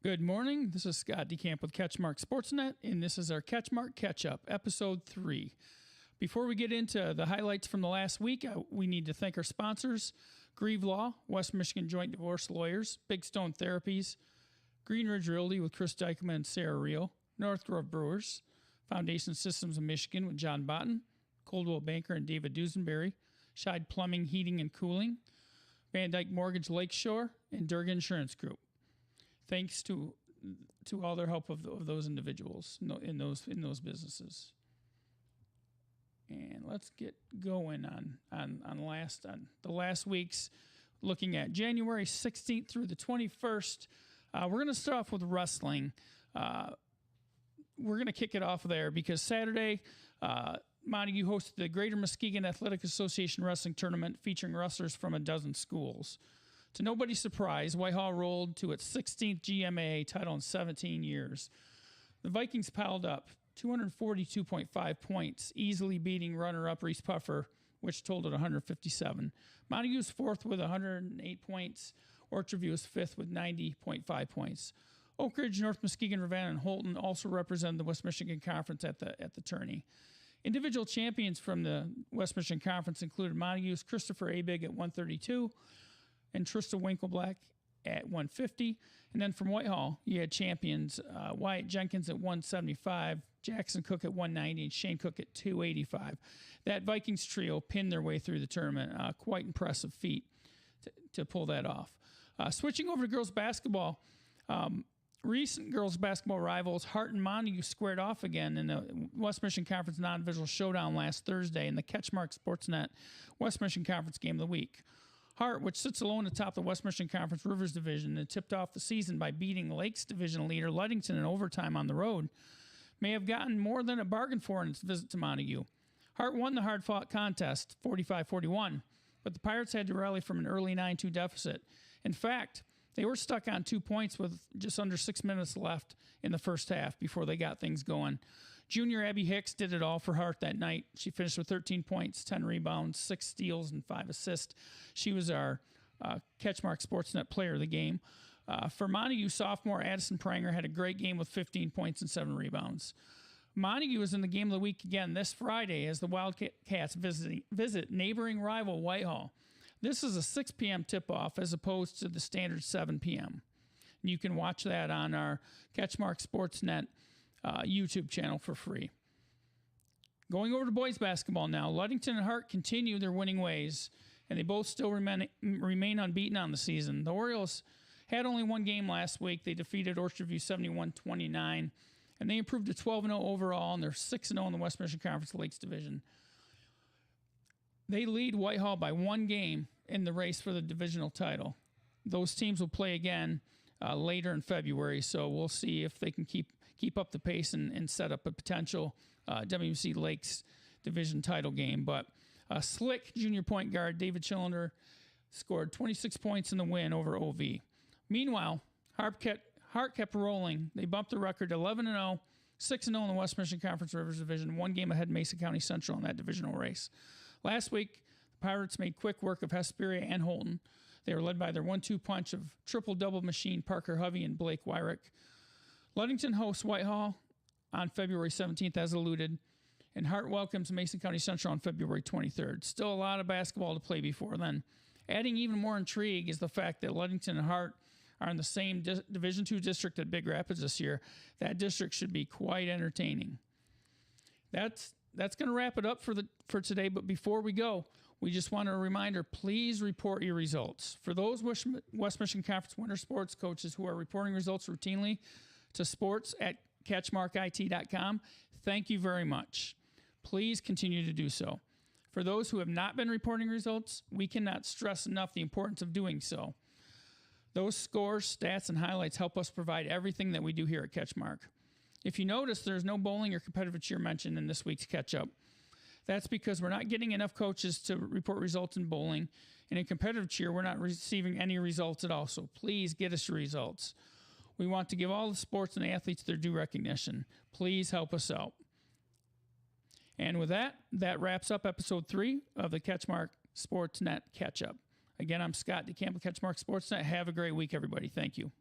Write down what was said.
Good morning. This is Scott DeCamp with CatchMark SportsNet, and this is our CatchMark Catch-Up, Episode 3. Before we get into the highlights from the last week, we need to thank our sponsors, Grieve Law, West Michigan Joint Divorce Lawyers, Big Stone Therapies, Green Ridge Realty with Chris Dykman and Sarah Reel, North Grove Brewers, Foundation Systems of Michigan with John Botten, Coldwell Banker and David Dusenberry, Scheid Plumbing, Heating, and Cooling, Van Dyke Mortgage Lakeshore, and Durga Insurance Group. Thanks to all their help of those individuals in those businesses. And let's get going on the last week's, looking at January 16th through the 21st. We're going to start off with wrestling. We're going to kick it off there because Saturday, Montague hosted the Greater Muskegon Athletic Association Wrestling Tournament featuring wrestlers from a dozen schools. To nobody's surprise, Whitehall rolled to its 16th GMAA title in 17 years. The Vikings piled up 242.5 points, easily beating runner-up Reese Puffer, which totaled 157. Montague was fourth with 108 points. Orchardview was fifth with 90.5 points. Oak Ridge, North Muskegon, Ravenna, and Holton also represented the West Michigan Conference at the tourney. Individual champions from the West Michigan Conference included Montague's Christopher Abig at 132, and Trista Winkleblack at 150. And then from Whitehall, you had champions Wyatt Jenkins at 175, Jackson Cook at 190, and Shane Cook at 285. That Vikings trio pinned their way through the tournament. Quite impressive feat to pull that off. Switching over to girls basketball, recent girls basketball rivals Hart and Montague squared off again in the West Michigan Conference non-divisional showdown last Thursday in the CatchMark SportsNet West Michigan Conference Game of the Week. Hart, which sits alone atop the West Michigan Conference Rivers Division and tipped off the season by beating Lakes Division leader Ludington in overtime on the road, may have gotten more than a bargain for in its visit to Montague. Hart won the hard-fought contest, 45-41, but the Pirates had to rally from an early 9-2 deficit. In fact, they were stuck on 2 points with just under 6 minutes left in the first half before they got things going. Junior Abby Hicks did it all for Hart that night. She finished with 13 points, 10 rebounds, 6 steals, and 5 assists. She was our CatchMark SportsNet player of the game. For Montague, sophomore Addison Pranger had a great game with 15 points and 7 rebounds. Montague is in the game of the week again this Friday as the Wildcats visit neighboring rival Whitehall. This is a 6 p.m. tip-off as opposed to the standard 7 p.m. You can watch that on our CatchMark SportsNet YouTube channel for free. Going over to boys basketball now, Ludington and Hart continue their winning ways, and they both still remain unbeaten on the season. The Orioles had only one game last week. They defeated Orchardview 71-29, and they improved to 12-0 overall, and they're 6-0 in the West Michigan Conference Lakes Division. They lead Whitehall by one game in the race for the divisional title. Those teams will play again later in February, so we'll see if they can keep up the pace and set up a potential WMC Lakes division title game. But slick junior point guard David Chillender scored 26 points in the win over OV. Meanwhile, Hart kept rolling. They bumped the record to 11-0, 6-0 in the West Michigan Conference Rivers Division, one game ahead of Mason County Central in that divisional race. Last week, the Pirates made quick work of Hesperia and Holton. They were led by their 1-2 punch of triple-double machine Parker Hovey and Blake Wyrick. Ludington hosts Whitehall on February 17th, as alluded, and Hart welcomes Mason County Central on February 23rd. Still a lot of basketball to play before then. Adding even more intrigue is the fact that Ludington and Hart are in the same Division II district at Big Rapids this year. That district should be quite entertaining. That's going to wrap it up for today, but before we go, we just want a reminder, please report your results. For those West Michigan Conference winter sports coaches who are reporting results routinely to sports@catchmarkit.com, thank you very much. Please continue to do so. For those who have not been reporting results, we cannot stress enough the importance of doing so. Those scores, stats, and highlights help us provide everything that we do here at CatchMark. If you notice, there's no bowling or competitive cheer mentioned in this week's catch-up. That's because we're not getting enough coaches to report results in bowling, and in competitive cheer, we're not receiving any results at all, so please get us your results. We want to give all the sports and athletes their due recognition. Please help us out. And with that wraps up Episode 3 of the CatchMark SportsNet Catch-Up. Again, I'm Scott DeCamp with CatchMark SportsNet. Have a great week, everybody. Thank you.